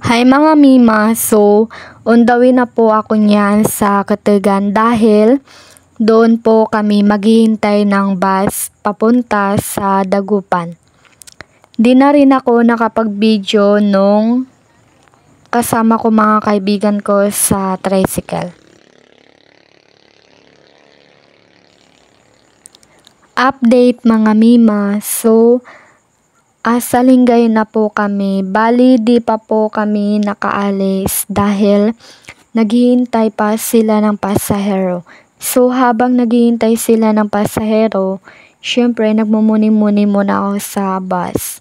Hi mga Mima, so on the way na po ako niyan sa Katagan dahil doon po kami maghihintay ng bus papunta sa Dagupan. Di na rin ako nakapag-video nung kasama ko mga kaibigan ko sa tricycle. Update mga Mima, so sa Linggay na po kami, bali di pa po kami nakaalis dahil naghihintay pa sila ng pasahero. So habang naghihintay sila ng pasahero, syempre nagmumuni-muni muna ako sa bus.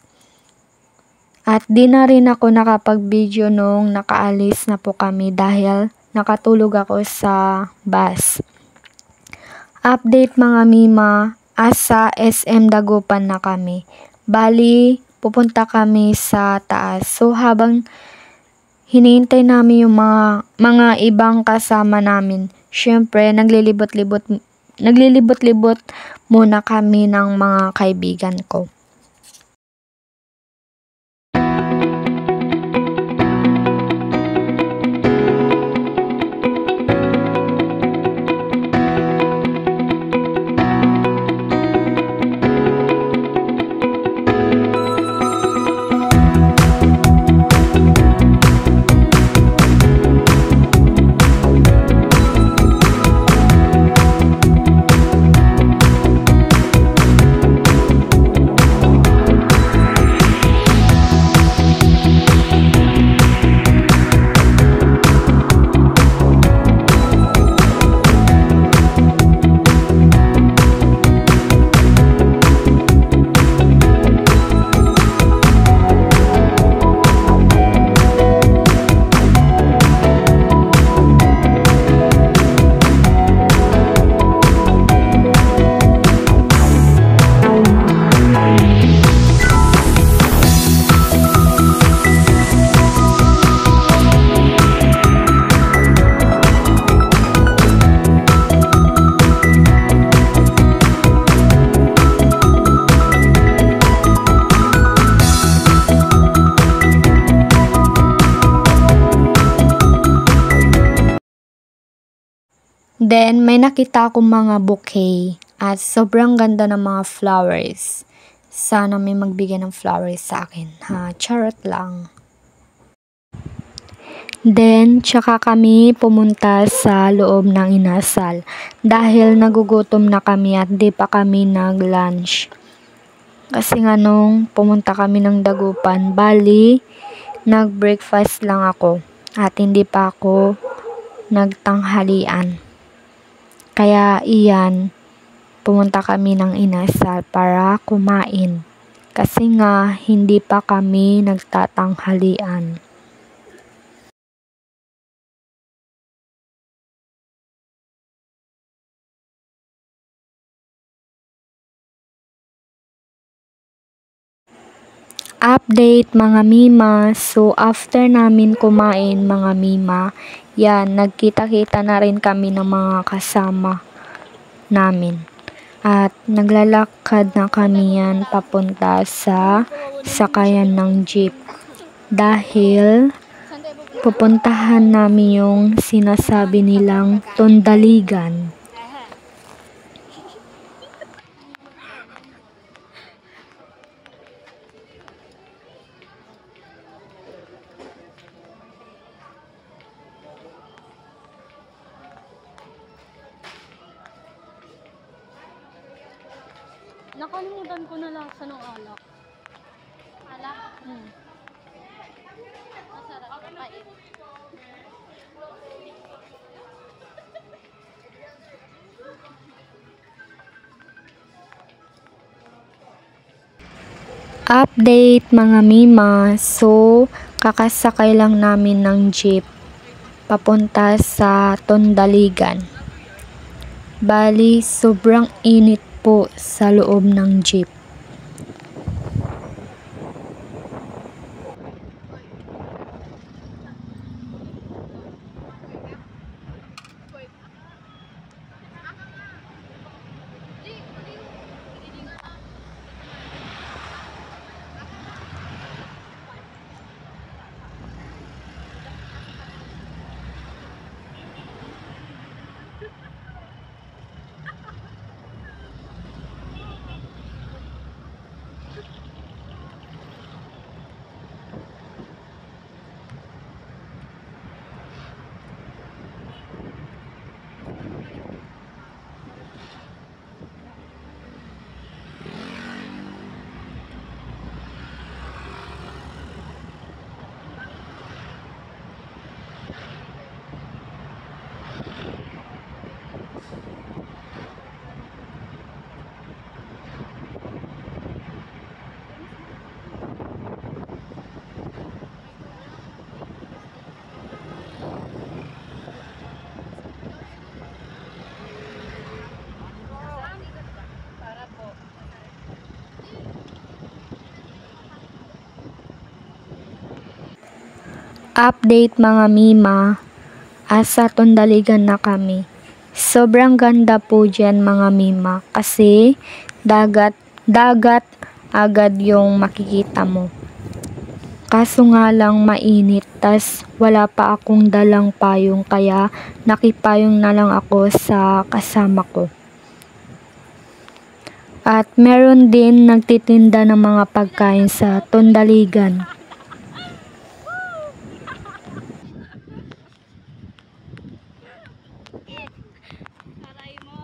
At di na rin ako nakapag-video nung nakaalis na po kami dahil nakatulog ako sa bus. Update mga Mima, sa SM Dagupan na kami. Bali, pupunta kami sa taas. So, habang hinihintay namin yung mga ibang kasama namin, syempre, naglilibot-libot muna kami ng mga kaibigan ko. Then, may nakita akong mga bouquet at sobrang ganda ng mga flowers. Sana may magbigay ng flowers sa akin. Charot lang. Then, tsaka kami pumunta sa loob ng inasal dahil nagugutom na kami at di pa kami nag-lunch. Kasi nga nung pumunta kami ng Dagupan, bali, nag-breakfast lang ako at hindi pa ako nagtanghalian. Kaya iyan, pumunta kami ng inasal para kumain. Kasi nga, hindi pa kami nagtatanghalian. Update mga Mima, so after namin kumain mga Mima, yan, nagkita-kita na rin kami ng mga kasama namin. At naglalakad na kami yan papunta sa sakayan ng jeep. Dahil pupuntahan namin yung sinasabi nilang Tondaligan. Nakalimutan ko na lang sa nung alak. Alak? Masarap. Pait. Update mga Mima, so kakasakay lang namin ng jeep papunta sa Tondaligan. Bali, sobrang init po sa loob ng jeep. Update mga Mima, asa Tondaligan na kami. Sobrang ganda po dyan mga Mima kasi dagat agad yung makikita mo. Kaso nga lang mainit, tas wala pa akong dalang payong kaya nakipayong na lang ako sa kasama ko. At meron din nagtitinda ng mga pagkain sa Tondaligan. Aray mo.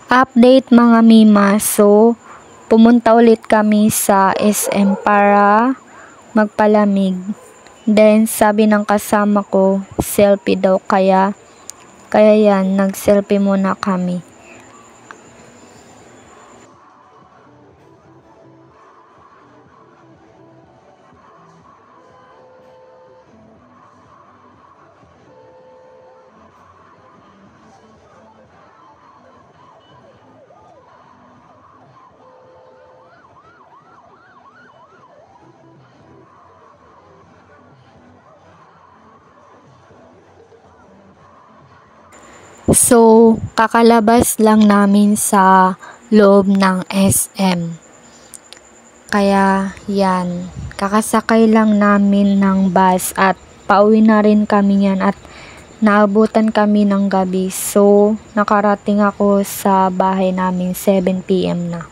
Update mga Mima, so pumunta ulit kami sa SM para magpalamig. Then sabi ng kasama ko, selfie daw kaya yan, nag-selfie muna kami. So, kakalabas lang namin sa loob ng SM. Kaya, yan. Kakasakay lang namin ng bus at pauwi na rin kami yan at naabutan kami ng gabi. So, nakarating ako sa bahay namin 7 PM na.